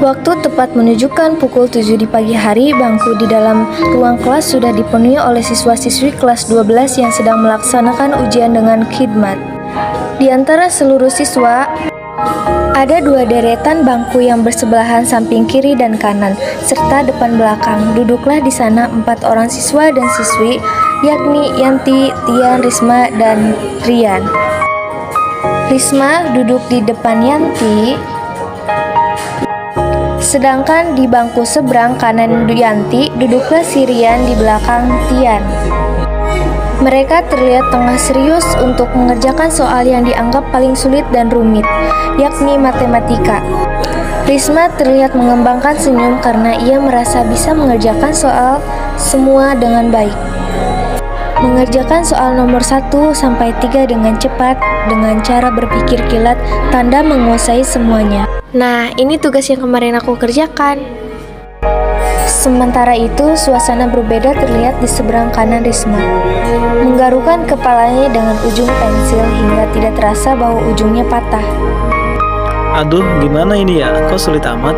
Waktu tepat menunjukkan pukul 7 di pagi hari, bangku di dalam ruang kelas sudah dipenuhi oleh siswa-siswi kelas 12 yang sedang melaksanakan ujian dengan khidmat. Di antara seluruh siswa, ada 2 deretan bangku yang bersebelahan samping kiri dan kanan, serta depan belakang. Duduklah di sana 4 orang siswa dan siswi, yakni Yanti, Tian, Risma, dan Rian. Risma duduk di depan Yanti, sedangkan di bangku seberang kanan Yanti duduklah si Rian di belakang Tian. Mereka terlihat tengah serius untuk mengerjakan soal yang dianggap paling sulit dan rumit, yakni matematika. Risma terlihat mengembangkan senyum karena ia merasa bisa mengerjakan soal semua dengan baik. Mengerjakan soal nomor 1 sampai 3 dengan cepat, dengan cara berpikir kilat, tanda menguasai semuanya. Nah, ini tugas yang kemarin aku kerjakan. Sementara itu, suasana berbeda terlihat di seberang kanan Risma. Menggarukan kepalanya dengan ujung pensil hingga tidak terasa bahwa ujungnya patah. Aduh, gimana ini ya? Kok sulit amat?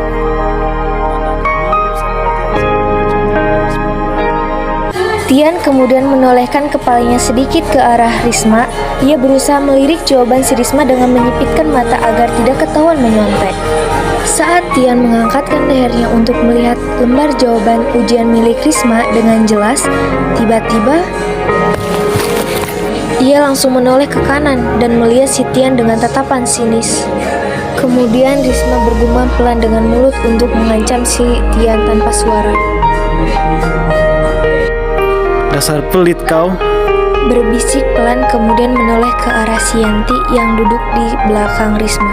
Tian kemudian menolehkan kepalanya sedikit ke arah Risma. Ia berusaha melirik jawaban si Risma dengan menyipitkan mata agar tidak ketahuan menyontek. Saat Tian mengangkatkan lehernya untuk melihat lembar jawaban ujian milik Risma dengan jelas, tiba-tiba ia langsung menoleh ke kanan dan melihat si Tian dengan tatapan sinis. Kemudian Risma bergumam pelan dengan mulut untuk mengancam si Tian tanpa suara. Dasar pelit kau. Berbisik pelan kemudian menoleh ke arah si Yanti yang duduk di belakang Risma.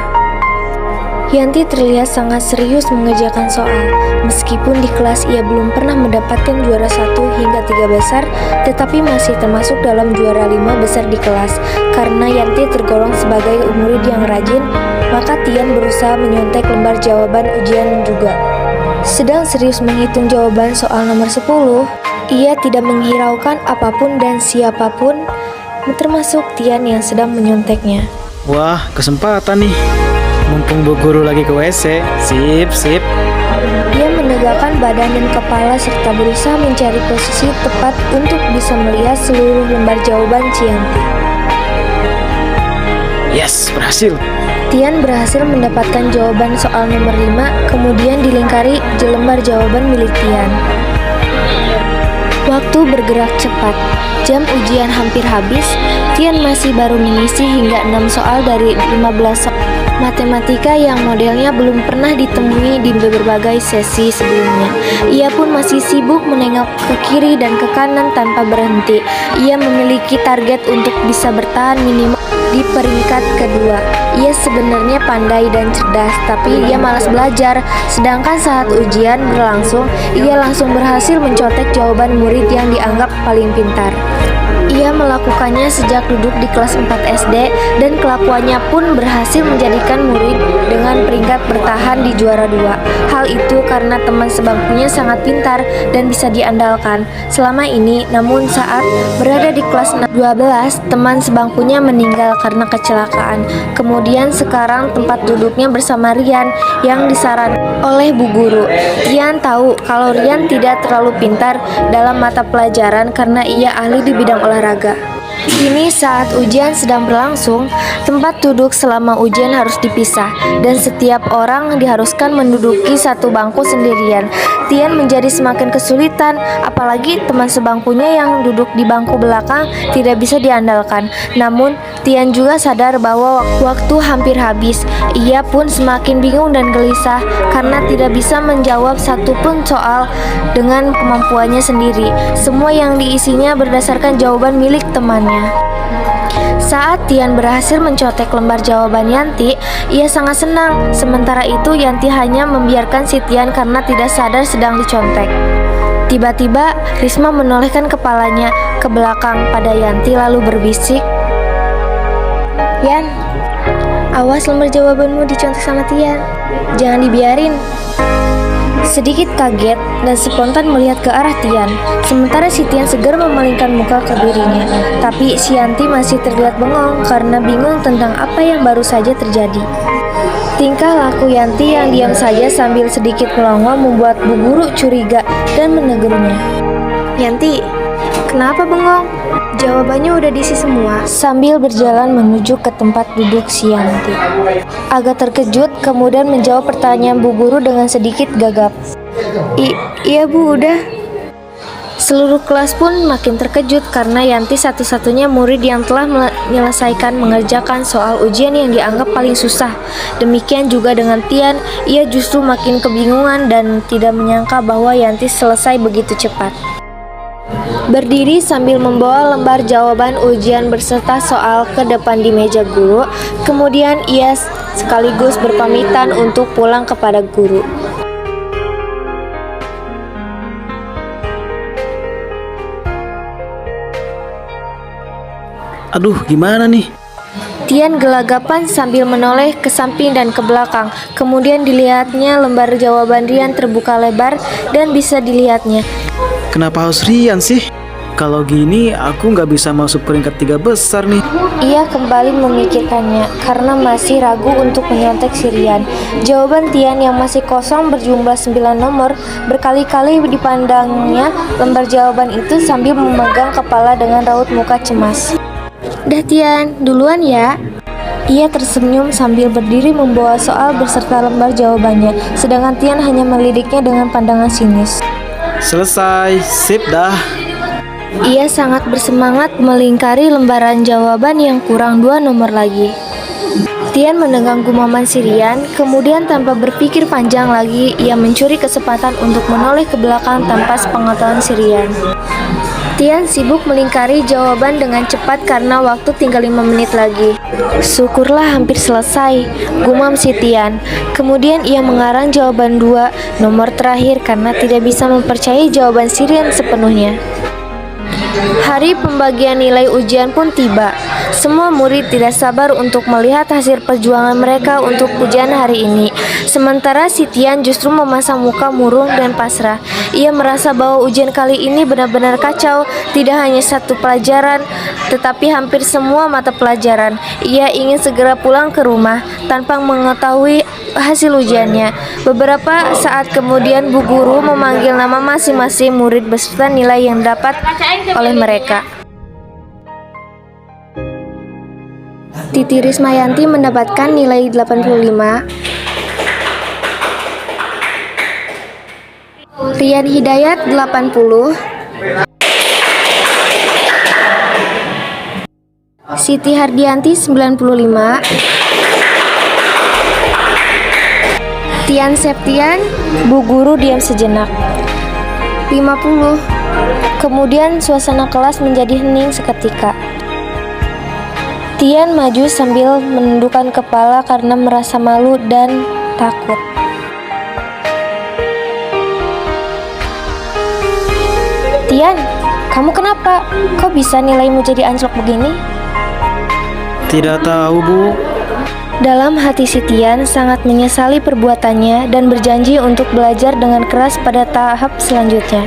Yanti terlihat sangat serius mengerjakan soal. Meskipun di kelas ia belum pernah mendapatkan juara 1 hingga 3 besar, tetapi masih termasuk dalam juara 5 besar di kelas. Karena Yanti tergolong sebagai murid yang rajin, maka Tian berusaha menyontek lembar jawaban ujian juga. Sedang serius menghitung jawaban soal nomor 10, ia tidak menghiraukan apapun dan siapapun, termasuk Tian yang sedang menyonteknya. Wah, kesempatan nih. Mumpung Bu Guru lagi ke WC. Sip. Ia menegakkan badan dan kepala serta berusaha mencari posisi tepat untuk bisa melihat seluruh lembar jawaban Cianti. Yes, berhasil. Tian berhasil mendapatkan jawaban soal nomor 5, kemudian dilingkari lembar jawaban milik Tian. Waktu bergerak cepat. Jam ujian hampir habis. Tian masih baru mengisi hingga 6 soal dari 15 soal matematika yang modelnya belum pernah ditemui di berbagai sesi sebelumnya. Ia pun masih sibuk menengok ke kiri dan ke kanan tanpa berhenti. Ia memiliki target untuk bisa bertahan minimal di peringkat kedua. Ia sebenarnya pandai dan cerdas, tapi ia malas belajar. Sedangkan saat ujian berlangsung, ia langsung berhasil mencontek jawaban murid yang dianggap paling pintar. Ia melakukannya sejak duduk di kelas 4 SD dan kelakuannya pun berhasil menjadikan murid dengan peringkat bertahan di juara 2. Hal itu karena teman sebangkunya sangat pintar dan bisa diandalkan selama ini. Namun saat berada di kelas 12, teman sebangkunya meninggal karena kecelakaan. Kemudian sekarang tempat duduknya bersama Rian yang disarankan oleh Bu Guru. Tian tahu kalau Rian tidak terlalu pintar dalam mata pelajaran karena ia ahli di bidang olahraga. Kini saat ujian sedang berlangsung, tempat duduk selama ujian harus dipisah dan setiap orang diharuskan menduduki satu bangku sendirian. Tian menjadi semakin kesulitan, apalagi teman sebangkunya yang duduk di bangku belakang tidak bisa diandalkan. Namun, Tian juga sadar bahwa waktu hampir habis. Ia pun semakin bingung dan gelisah karena tidak bisa menjawab satupun soal dengan kemampuannya sendiri. Semua yang diisinya berdasarkan jawaban milik temannya. Saat Tian berhasil mencontek lembar jawaban Yanti, ia sangat senang. Sementara itu Yanti hanya membiarkan si Tian karena tidak sadar sedang dicontek. Tiba-tiba Risma menolehkan kepalanya ke belakang pada Yanti lalu berbisik, "Yan, awas lembar jawabanmu dicontek sama Tian. Jangan dibiarin." Sedikit kaget dan spontan melihat ke arah Tian, sementara si Tian segera memalingkan muka ke dirinya. Tapi si Yanti masih terlihat bengong karena bingung tentang apa yang baru saja terjadi. Tingkah laku Yanti yang diam saja sambil sedikit melongo membuat Bu Guru curiga dan menegurnya. "Yanti, kenapa bengong? Jawabannya udah diisi semua." Sambil berjalan menuju ke tempat duduk si Yanti. Agak terkejut kemudian menjawab pertanyaan Bu Guru dengan sedikit gagap. Iya Bu, udah." Seluruh kelas pun makin terkejut karena Yanti satu-satunya murid yang telah menyelesaikan mengerjakan soal ujian yang dianggap paling susah. Demikian juga dengan Tian, ia justru makin kebingungan dan tidak menyangka bahwa Yanti selesai begitu cepat. Berdiri sambil membawa lembar jawaban ujian berserta soal ke depan di meja guru, kemudian ia sekaligus berpamitan untuk pulang kepada guru. Aduh, gimana nih? Tian gelagapan sambil menoleh ke samping dan ke belakang. Kemudian dilihatnya lembar jawaban Rian terbuka lebar dan bisa dilihatnya. Kenapa harus Rian sih? Kalau gini aku nggak bisa masuk peringkat 3 besar nih. Ia kembali memikirkannya karena masih ragu untuk menyontek si Rian. Jawaban Tian yang masih kosong berjumlah 9 nomor. Berkali-kali dipandangnya lembar jawaban itu sambil memegang kepala dengan raut muka cemas. "Dah Tian, duluan ya." Ia tersenyum sambil berdiri membawa soal beserta lembar jawabannya, sedangkan Tian hanya melidiknya dengan pandangan sinis. Selesai, sip dah. Ia sangat bersemangat melingkari lembaran jawaban yang kurang 2 nomor lagi. Tian mendengar gumaman si Rian, kemudian tanpa berpikir panjang lagi, ia mencuri kesempatan untuk menoleh ke belakang tanpa sepengetahuan si Rian. Tian sibuk melingkari jawaban dengan cepat karena waktu tinggal 5 menit lagi. "Syukurlah hampir selesai," gumam si Tian. Kemudian ia mengarang jawaban 2 nomor terakhir karena tidak bisa mempercayai jawaban si Rian sepenuhnya. Hari pembagian nilai ujian pun tiba. Semua murid tidak sabar untuk melihat hasil perjuangan mereka untuk ujian hari ini. Sementara si Tian justru memasang muka murung dan pasrah. Ia merasa bahwa ujian kali ini benar-benar kacau, tidak hanya satu pelajaran, tetapi hampir semua mata pelajaran. Ia ingin segera pulang ke rumah tanpa mengetahui hasil ujiannya. Beberapa saat kemudian Bu Guru memanggil nama masing-masing murid beserta nilai yang dapat oleh mereka. Titi Rismayanti mendapatkan nilai 85. Rian Hidayat 80. Siti Hardianti 95. Tian Septian. Bu Guru diam sejenak. 50. Kemudian suasana kelas menjadi hening seketika. Tian maju sambil menundukkan kepala karena merasa malu dan takut. "Tian, kamu kenapa? Kok bisa nilaimu jadi anjlok begini?" Tidak tahu, Bu. Dalam hati si Tian sangat menyesali perbuatannya dan berjanji untuk belajar dengan keras pada tahap selanjutnya.